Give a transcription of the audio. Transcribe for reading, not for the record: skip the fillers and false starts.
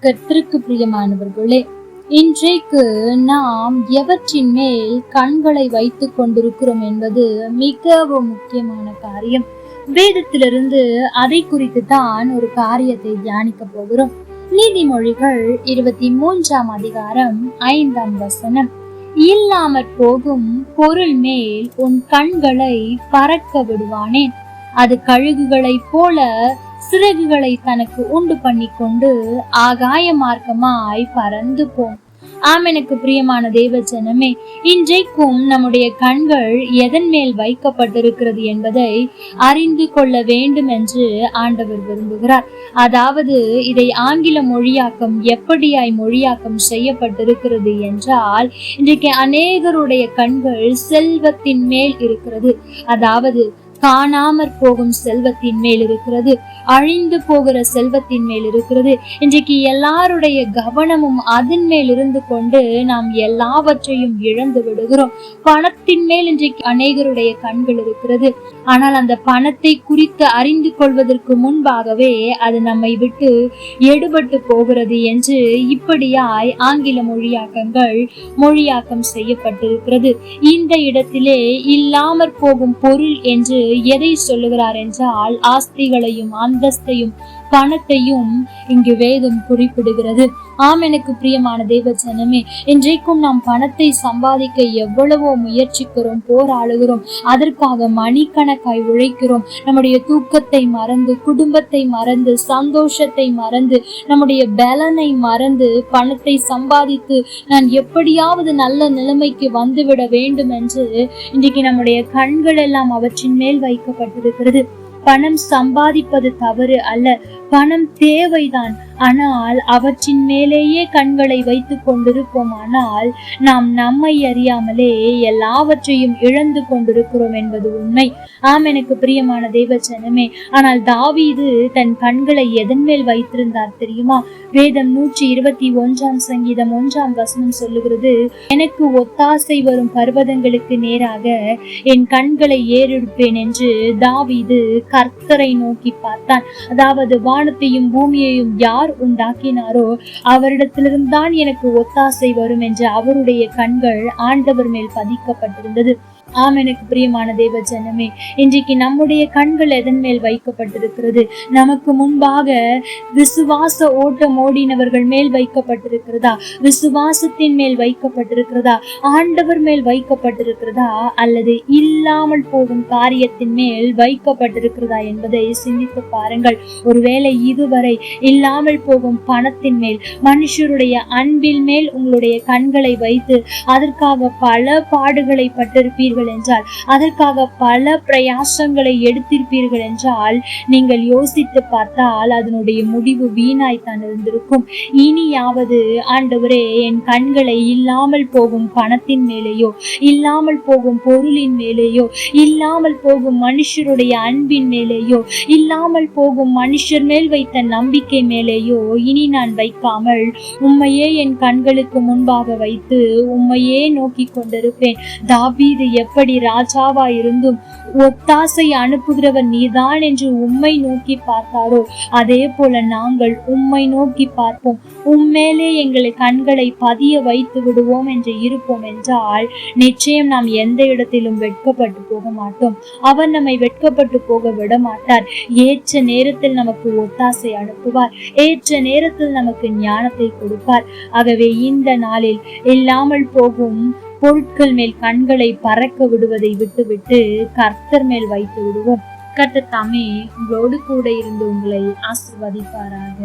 கர்த்தருக்கு பிரியமானவர்களே, இன்றைக்கு நாம் எவற்றின் மேல் கண்களை வைத்துக் கொண்டிருக்கிறோம் என்பது மிகவும் முக்கியமான காரியம். வேதத்திலிருந்து அதை குறித்து தான் ஒரு காரியத்தை தியானிக்க போகிறோம். நீதிமொழிகள் 23ஆம் அதிகாரம் 5ஆம் வசனம். இல்லாமற் போகும் பொருள் மேல் உன் கண்களை பறக்க விடுவானேன். அது கழுகுகளைப் போல சிறகுகளை தனக்கு உண்டு பண்ணி கொண்டு ஆகாய மார்க்கமாய் பறந்து போம். எனக்கு பிரியமான தேவ ஜனமே, இன்றைக்கும் நம்முடைய கண்கள் எதன் மேல் வைக்கப்பட்டிருக்கிறது என்பதை அறிந்து கொள்ள வேண்டும் என்று ஆண்டவர் விரும்புகிறார். அதாவது இதை ஆங்கில மொழியாக்கம் எப்படியாய் மொழியாக்கம் செய்யப்பட்டிருக்கிறது என்றால், இன்றைக்கு அநேகருடைய கண்கள் செல்வத்தின் மேல் இருக்கிறது. அதாவது காணாமற் போகும் செல்வத்தின் மேல் இருக்கிறது, அழிந்து போகிற செல்வத்தின் மேல் இருக்கிறது. இன்றைக்கு எல்லாருடைய கவனமும் அதன் மேல் இருந்து கொண்டு நாம் எல்லாவற்றையும் இழந்து விடுகிறோம். பணத்தின் மேல் இன்றைக்கு அநேகருடைய கண்கள் இருக்கிறது. ஆனால் அந்த பணத்தை குறித்து அறிந்து கொள்வதற்கு முன்பாகவே அது நம்மை விட்டு எடுபட்டு போகிறது என்று இப்படியாய் ஆங்கில மொழியாக்கங்கள் மொழியாக்கம் செய்யப்பட்டிருக்கிறது. இந்த இடத்திலே இல்லாமற் போகும் பொருள் என்று எதை சொல்லுகிறார் என்றால், ஆஸ்திகளையும் அந்தஸ்தையும் பணத்தையும் இங்கு வேதம் குறிப்பிடுகிறது. எனக்கு பிரியமான தேவ ஜனமே, இன்றைக்கும் நாம் பணத்தை சம்பாதிக்க எவ்வளவோ முயற்சிக்கிறோம், போராடுகிறோம், அதற்காக மணிக்கணக்காய் உழைக்கிறோம். நம்முடைய தூக்கத்தை மறந்து, குடும்பத்தை மறந்து, சந்தோஷத்தை மறந்து, நம்முடைய பலனை மறந்து பணத்தை சம்பாதித்து நான் எப்படியாவது நல்ல நிலைமைக்கு வந்துவிட வேண்டும் என்று இன்றைக்கு நம்முடைய கண்கள் எல்லாம் அவற்றின் மேல் வைக்கப்பட்டிருக்கிறது. பணம் சம்பாதிப்பது தவறு அல்ல, பணம் தேவைதான். ஆனால் அவற்றின் மேலேயே கண்களை வைத்துக் கொண்டிருப்போம். ஆனால் நாம் நம்மை அறியாமலே எல்லாவற்றையும் இழந்து கொண்டிருக்கிறோம் என்பது உண்மை. எனக்கு பிரியமான தேவ ஜனமே, ஆனால் தாவீது தன் கண்களை எதன் மேல் வைத்திருந்தார் தெரியுமா? வேதம் 121ஆம் சங்கீதம் 1ஆம் வசனம் சொல்லுகிறது, எனக்கு ஒத்தாசை வரும் பர்வதங்களுக்கு நேராக என் கண்களை ஏறெடுப்பேன் என்று தாவீது கர்த்தரை நோக்கி பார்த்தான். அதாவது வானத்தையும் பூமியையும் யார் உண்டாக்கினாரோ அவரிடத்திலிருந்து தான் எனக்கு ஒத்தாசை வரும் என்று அவருடைய கண்கள் ஆண்டவர் மேல் பதிக்கப்பட்டிருந்தது. எனக்கு பிரியமான தேவ ஜனமே, இன்றைக்கு நம்முடைய கண்கள் எதன் மேல் வைக்கப்பட்டிருக்கிறது? நமக்கு முன்பாக விசுவாச ஓட்டம் ஓடினவர்கள் மேல் வைக்கப்பட்டிருக்கிறதா? விசுவாசத்தின் மேல் வைக்கப்பட்டிருக்கிறதா? ஆண்டவர் மேல் வைக்கப்பட்டிருக்கிறதா? அல்லது இல்லாமல் போகும் காரியத்தின் மேல் வைக்கப்பட்டிருக்கிறதா என்பதை சிந்தித்து பாருங்கள். ஒருவேளை இதுவரை இல்லாமல் போகும் பணத்தின் மேல், மனுஷருடைய அன்பின் மேல் உங்களுடைய கண்களை வைத்து அதற்காக பல பாடுகளை பட்டிருப்பீர்கள் என்றால், அதற்காக பல பிரயாசங்களை எடுத்திருப்பீர்கள் என்றால், நீங்கள் யோசித்து பார்த்தால் அதனுடைய முடிவு வீணாய்த்தான் இருந்திருக்கும். இனியாவது ஆண்டவரே, என் கண்களை இல்லாமல் போகும் பணத்தின் மேலேயோ, இல்லாமல் போகும் பொருளின் மேலேயோ, இல்லாமல் போகும் மனுஷருடைய அன்பின் மேலேயோ, இல்லாமல் போகும் மனுஷர் மேல் வைத்த நம்பிக்கை மேலேயோ இனி நான் வைக்காமல் உம்மையே என் கண்களுக்கு முன்பாக வைத்து உம்மையே நோக்கி கொண்டிருப்பேன். தாவீது எப்படி ராஜாவா இருந்தும் ஒத்தாசை அனுப்புகிறவர் நீதான் என்று உம்மை நோக்கி பார்த்தாரோ, அதே போல நாங்கள் உம்மை நோக்கி பார்ப்போம், உம்மேலே எங்களை கண்களை பதிய வைத்து விடுவோம் என்று இருப்போம் என்றால், நிச்சயம் நாம் எந்த இடத்திலும் வெட்கப்பட்டு போக மாட்டோம். அவர் நம்மை வெட்கப்பட்டு போக விட மாட்டார். ஏற்ற நேரத்தில் நமக்கு ஒத்தாசை அனுப்புவார், ஏற்ற நேரத்தில் நமக்கு ஞானத்தை கொடுப்பார். ஆகவே இந்த நாளில் இல்லாமல் போகும் பொருட்கள் மேல் கண்களை பறக்க விடுவதை விட்டுவிட்டு கர்த்தர் மேல் வைத்து விடுவோம். கர்த்தர் தாமே உங்களோடு கூட இருந்து உங்களை ஆசீர்வதிப்பாராக.